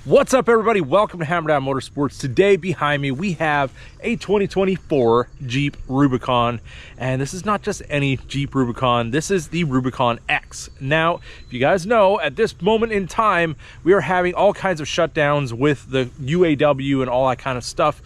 What's up, everybody? Welcome to Hammerdown Motorsports. Today behind me we have a 2024 Jeep Rubicon, and this is not just any Jeep Rubicon, this is the Rubicon X. Now, if you guys know, at this moment in time we are having all kinds of shutdowns with the UAW and all that kind of stuff,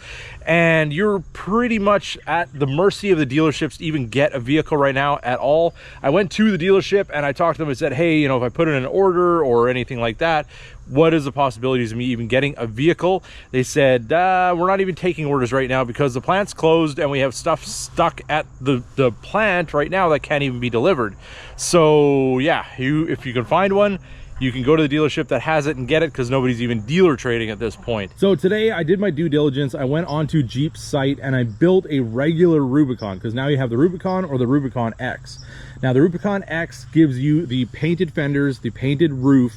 and you're pretty much at the mercy of the dealerships to even get a vehicle right now at all. I went to the dealership and I talked to them and said, hey, you know, if I put in an order or anything like that, what is the possibilities of me even getting a vehicle? They said, we're not even taking orders right now because the plant's closed and we have stuff stuck at the plant right now that can't even be delivered. So yeah, if you can find one, you can go to the dealership that has it and get it, because nobody's even dealer trading at this point. So today I did my due diligence. I went onto Jeep's site and I built a regular Rubicon, because now you have the Rubicon or the Rubicon X. Now the Rubicon X gives you the painted fenders, the painted roof,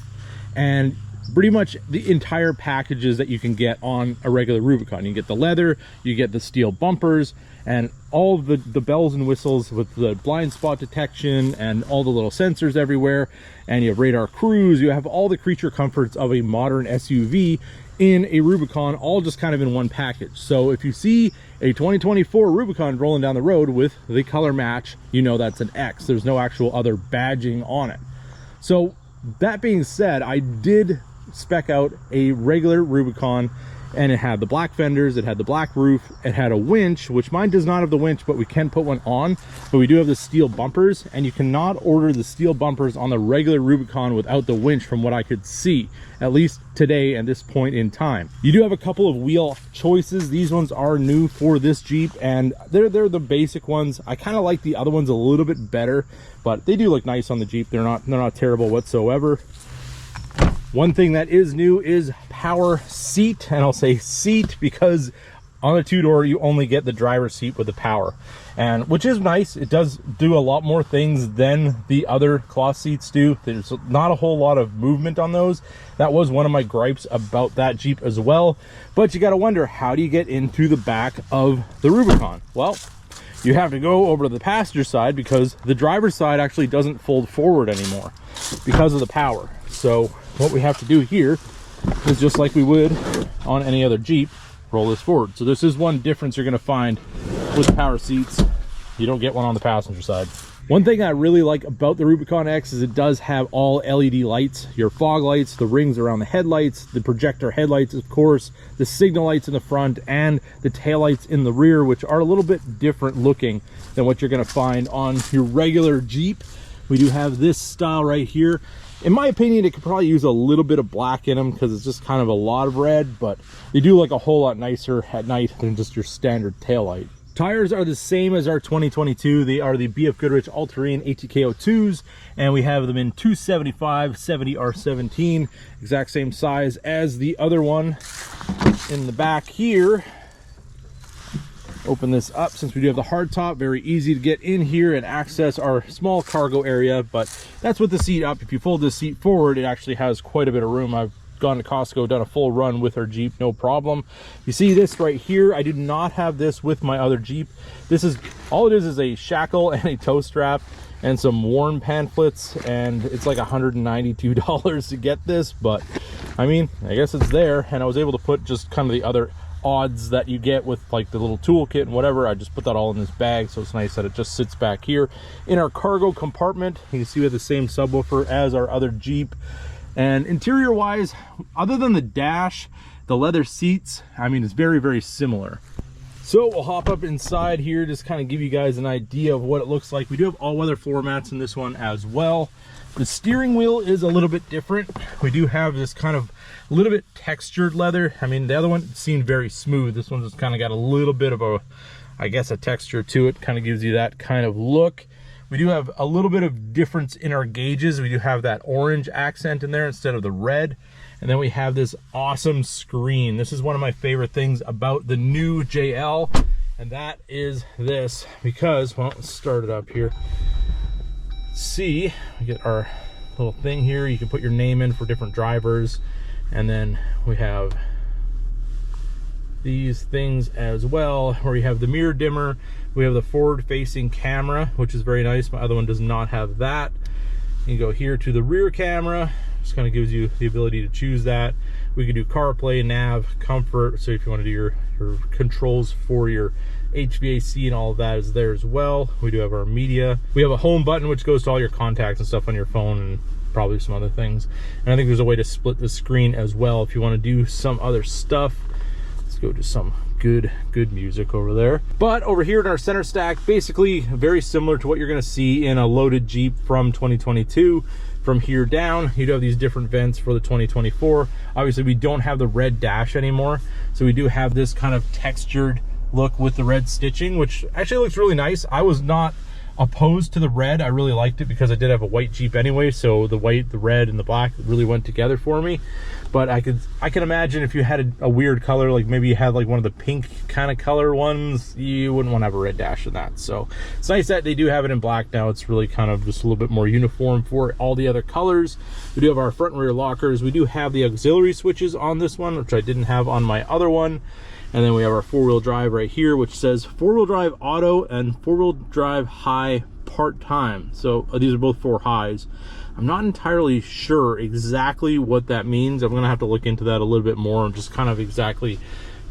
and pretty much the entire packages that you can get on a regular Rubicon. You get the leather, you get the steel bumpers, and all of the bells and whistles with the blind spot detection and all the little sensors everywhere, and you have radar cruise. You have all the creature comforts of a modern SUV in a Rubicon, all just kind of in one package. So if you see a 2024 Rubicon rolling down the road with the color match, you know that's an X. There's no actual other badging on it. So that being said, I did spec out a regular Rubicon, and it had the black fenders, it had the black roof, it had a winch, which mine does not have the winch, but we can put one on. But we do have the steel bumpers, and you cannot order the steel bumpers on the regular Rubicon without the winch, from what I could see, at least today at this point in time. You do have a couple of wheel choices. These ones are new for this Jeep, and they're the basic ones. I kind of like the other ones a little bit better, but they do look nice on the Jeep. They're not terrible whatsoever. One thing that is new is power seat, and I'll say seat because on the two-door you only get the driver's seat with the power, and which is nice. It does do a lot more things than the other cloth seats do. There's not a whole lot of movement on those. That was one of my gripes about that Jeep as well. But you got to wonder, how do you get into the back of the Rubicon? Well, you have to go over to the passenger side, because the driver's side actually doesn't fold forward anymore because of the power. So what we have to do here is, just like we would on any other Jeep, roll this forward. So this is one difference you're going to find with power seats. You don't get one on the passenger side. One thing I really like about the Rubicon X is it does have all LED lights, your fog lights, the rings around the headlights, the projector headlights, of course, the signal lights in the front, and the tail lights in the rear, which are a little bit different looking than what you're going to find on your regular Jeep. We do have this style right here. In my opinion, it could probably use a little bit of black in them, because it's just kind of a lot of red, but they do look a whole lot nicer at night than just your standard taillight. Tires are the same as our 2022. They are the BF Goodrich All-Terrain ATK02s, and we have them in 275 70R17, exact same size as the other one. In the back here, open this up, since we do have the hard top, very easy to get in here and access our small cargo area. But that's with the seat up. If you fold the seat forward, it actually has quite a bit of room. I've gone to Costco, done a full run with our Jeep, no problem. You see this right here, I did not have this with my other Jeep. This is all it is a shackle and a tow strap and some worn pamphlets, and it's like $192 to get this, but I mean, I guess it's there. And I was able to put just kind of the other odds that you get with like the little toolkit and whatever. I just put that all in this bag, so it's nice that it just sits back here in our cargo compartment. You can see we have the same subwoofer as our other Jeep. And interior wise, other than the dash, the leather seats, I mean, it's very, very similar. So we'll hop up inside here, just kind of give you guys an idea of what it looks like. We do have all-weather floor mats in this one as well. The steering wheel is a little bit different. We do have this kind of a little bit textured leather. I mean, the other one seemed very smooth. This one just kind of got a little bit of a, I guess, a texture to it. Kind of gives you that kind of look. We do have a little bit of difference in our gauges. We do have that orange accent in there instead of the red. And then we have this awesome screen. This is one of my favorite things about the new JL, and that is this, because, well, let's start it up here. See, we get our little thing here. You can put your name in for different drivers, and then we have these things as well, where you have the mirror dimmer. We have the forward facing camera, which is very nice. My other one does not have that. You go here to the rear camera. Just kind of gives you the ability to choose that. We can do CarPlay, nav, comfort. So if you want to do your controls for your HVAC and all of that is there as well. We do have our media. We have a home button, which goes to all your contacts and stuff on your phone, and probably some other things. And I think there's a way to split the screen as well if you want to do some other stuff. Let's go to some good music over there. But over here in our center stack, basically very similar to what you're going to see in a loaded Jeep from 2022. From here down, you do have these different vents for the 2024. Obviously, we don't have the red dash anymore, so we do have this kind of textured look with the red stitching, which actually looks really nice. I was not opposed to the red. I really liked it because I did have a white Jeep anyway, so the white, the red, and the black really went together for me. But I can imagine if you had a weird color, like maybe you had like one of the pink kind of color ones, you wouldn't want to have a red dash in that. So it's nice that they do have it in black now. It's really kind of just a little bit more uniform for all the other colors. We do have our front and rear lockers. We do have the auxiliary switches on this one, which I didn't have on my other one. And then we have our four-wheel drive right here, which says four-wheel drive auto and four-wheel drive high part-time. So these are both 4 highs. I'm not entirely sure exactly what that means. I'm gonna have to look into that a little bit more and just kind of exactly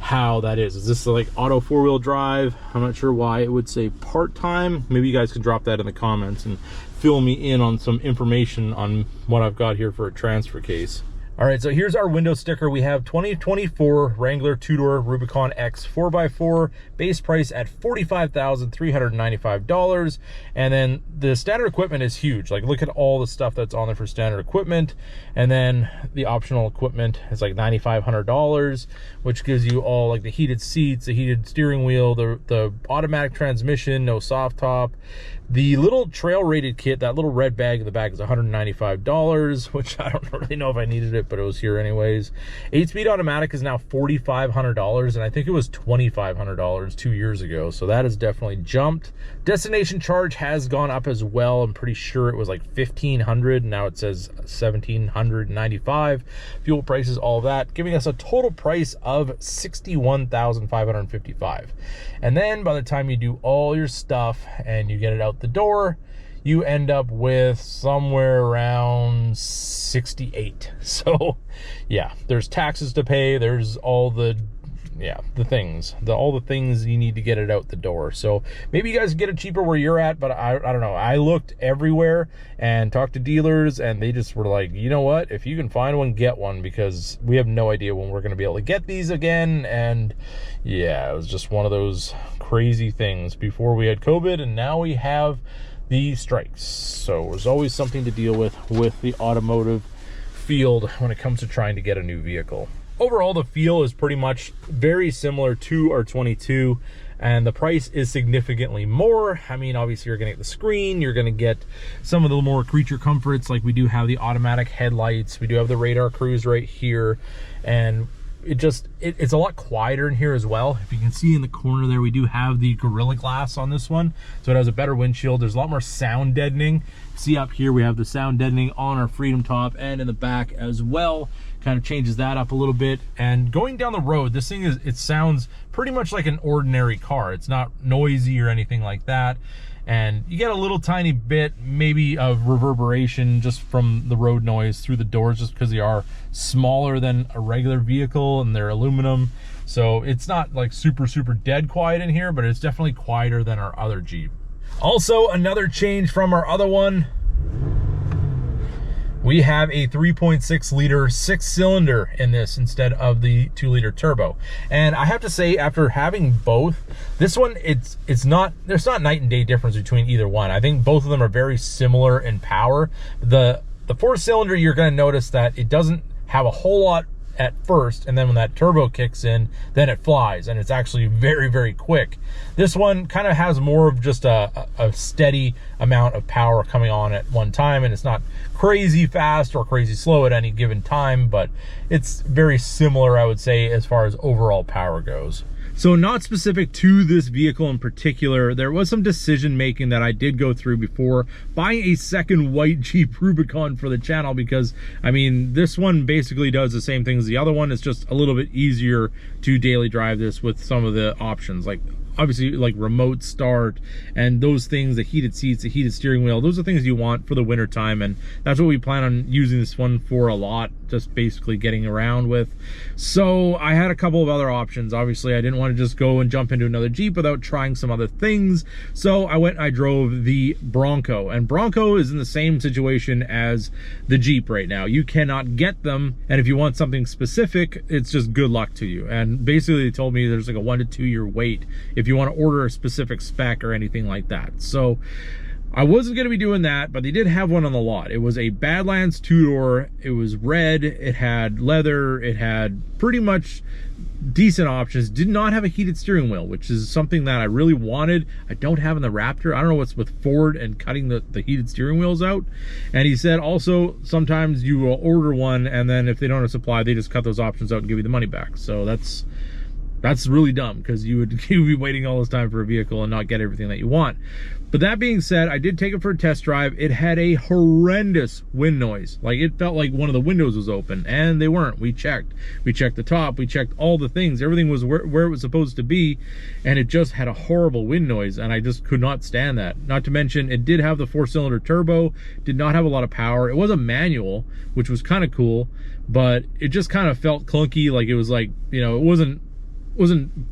how that is. Is this like auto 4-wheel drive? I'm not sure why it would say part-time. Maybe you guys can drop that in the comments and fill me in on some information on what I've got here for a transfer case. All right, so here's our window sticker. We have 2024 Wrangler 2-door Rubicon X 4x4, base price at $45,395. And then the standard equipment is huge. Like, look at all the stuff that's on there for standard equipment. And then the optional equipment is like $9,500, which gives you all like the heated seats, the heated steering wheel, the automatic transmission, no soft top. The little trail rated kit, that little red bag in the back, is $195, which I don't really know if I needed it, but it was here anyways. 8-speed automatic is now $4,500, and I think it was $2,500 2 years ago, so that has definitely jumped. Destination charge has gone up as well. I'm pretty sure it was like $1,500, now it says $1,795. Fuel prices, all of that, giving us a total price of $61,555. And then by the time you do all your stuff and you get it out the door, you end up with somewhere around 68. So yeah, there's taxes to pay, there's all the things you need to get it out the door. So maybe you guys get it cheaper where you're at, but I don't know. I looked everywhere and talked to dealers, and they just were like, you know what, if you can find one, get one, because we have no idea when we're going to be able to get these again. And yeah, it was just one of those crazy things. Before we had COVID, and now we have the strikes. So there's always something to deal with the automotive field when it comes to trying to get a new vehicle. Overall, the feel is pretty much very similar to our 22, and the price is significantly more. I mean, obviously you're gonna get the screen, you're gonna get some of the more creature comforts, like we do have the automatic headlights, we do have the radar cruise right here, and it's a lot quieter in here as well. If you can see in the corner there, we do have the Gorilla Glass on this one, so it has a better windshield. There's a lot more sound deadening. See up here, we have the sound deadening on our Freedom top and in the back as well. Kind of changes that up a little bit. And going down the road, this thing it sounds pretty much like an ordinary car. It's not noisy or anything like that. And you get a little tiny bit maybe of reverberation just from the road noise through the doors, just because they are smaller than a regular vehicle and they're aluminum. So it's not like super dead quiet in here, but it's definitely quieter than our other Jeep. Also, another change from our other one, We have a 3.6 liter 6-cylinder in this instead of the 2-liter turbo. And I have to say, after having both, this one, there's not night and day difference between either one. I think both of them are very similar in power. The 4-cylinder, you're going to notice that it doesn't have a whole lot at first, and then when that turbo kicks in, then it flies, and it's actually very, very quick. This one kind of has more of just a steady amount of power coming on at one time, and it's not crazy fast or crazy slow at any given time, but it's very similar, I would say, as far as overall power goes. So not specific to this vehicle in particular, there was some decision making that I did go through before buying a second white Jeep Rubicon for the channel, because I mean, this one basically does the same thing as the other one. It's just a little bit easier to daily drive this with some of the options, like obviously like remote start and those things, the heated seats, the heated steering wheel. Those are things you want for the winter time, and that's what we plan on using this one for a lot, just basically getting around with. So I had a couple of other options. Obviously I didn't want to just go and jump into another Jeep without trying some other things, so I drove the Bronco, and Bronco is in the same situation as the Jeep right now. You cannot get them, and if you want something specific, it's just good luck to you. And basically they told me there's like a 1 to 2 year wait if you want to order a specific spec or anything like that. So I wasn't going to be doing that, but they did have one on the lot. It was a Badlands 2-door. It was red, it had leather, it had pretty much decent options. Did not have a heated steering wheel, which is something that I really wanted. I don't have in the Raptor. I don't know what's with Ford and cutting the heated steering wheels out. And he said also sometimes you will order one, and then if they don't have supply, they just cut those options out and give you the money back. So that's really dumb, because you would be waiting all this time for a vehicle and not get everything that you want. But that being said, I did take it for a test drive. It had a horrendous wind noise. Like, it felt like one of the windows was open, and they weren't. We checked the top, we checked all the things. Everything was where it was supposed to be, and it just had a horrible wind noise, and I just could not stand that. Not to mention, it did have the 4-cylinder turbo, did not have a lot of power. It was a manual, which was kind of cool, but it just kind of felt clunky. Like, it was like, you know, it wasn't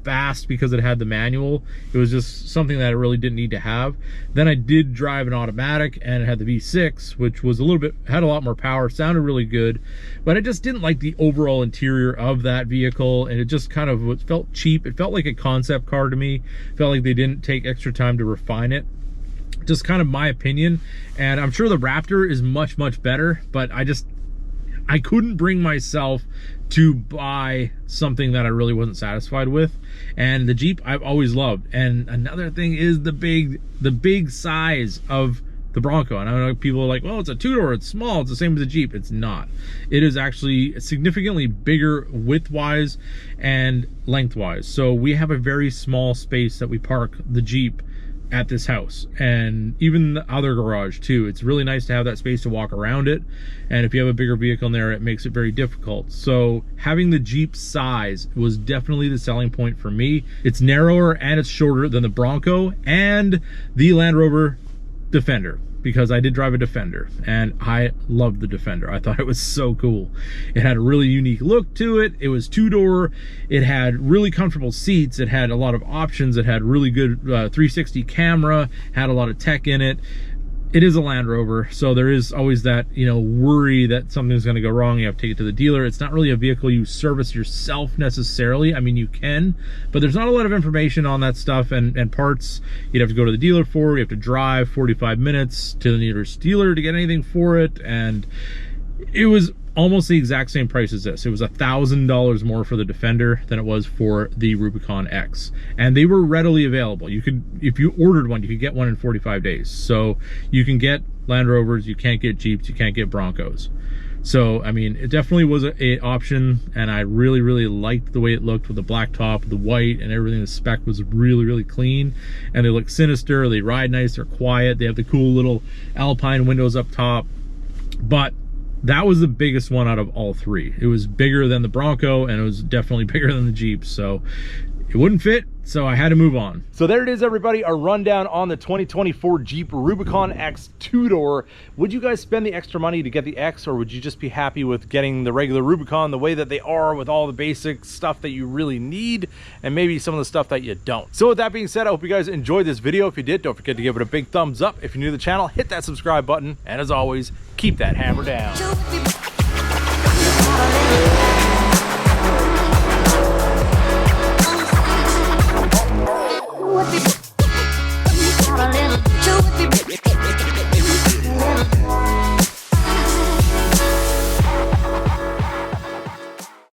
fast because it had the manual. It was just something that I really didn't need to have. Then I did drive an automatic, and it had the V6, which was had a lot more power, sounded really good, but I just didn't like the overall interior of that vehicle, and it just kind of felt cheap. It felt like a concept car to me. It felt like they didn't take extra time to refine it. Just kind of my opinion, and I'm sure the Raptor is much, much better, but I couldn't bring myself to buy something that I really wasn't satisfied with. And the Jeep I've always loved. And another thing is the big size of the Bronco. And I know people are like, well, it's a 2-door, it's small, it's the same as the Jeep. It's not. It is actually significantly bigger width-wise and length-wise. So we have a very small space that we park the Jeep at this house, and even the other garage too. It's really nice to have that space to walk around it, and if you have a bigger vehicle in there, it makes it very difficult. So having the Jeep size was definitely the selling point for me. It's narrower and it's shorter than the Bronco and the Land Rover Defender, because I did drive a Defender and I loved the Defender. I thought it was so cool. It had a really unique look to it. It was 2-door. It had really comfortable seats. It had a lot of options. It had really good 360 camera, had a lot of tech in it. It is a Land Rover, so there is always that, you know, worry that something's going to go wrong. You have to take it to the dealer. It's not really a vehicle you service yourself necessarily. I mean, you can, but there's not a lot of information on that stuff, and parts you'd have to go to the dealer for. You have to drive 45 minutes to the nearest dealer to get anything for it, and it was almost the exact same price as this. It was $1,000 more for the Defender than it was for the Rubicon X, and they were readily available. You could, if you ordered one, you could get one in 45 days. So you can get Land Rovers, you can't get Jeeps, you can't get Broncos. So I mean, it definitely was a option, and I really, really liked the way it looked with the black top, the white, and everything. The spec was really, really clean, and they look sinister. They ride nice, they're quiet, they have the cool little Alpine windows up top. But that was the biggest one out of all three. It was bigger than the Bronco, and it was definitely bigger than the Jeep. So it wouldn't fit, so I had to move on. So there it is, everybody, a rundown on the 2024 Jeep Rubicon X two-door. Would you guys spend the extra money to get the X, or would you just be happy with getting the regular Rubicon the way that they are, with all the basic stuff that you really need and maybe some of the stuff that you don't? So with that being said, I hope you guys enjoyed this video. If you did, don't forget to give it a big thumbs up. If you're new to the channel, hit that subscribe button, and as always, keep that hammer down.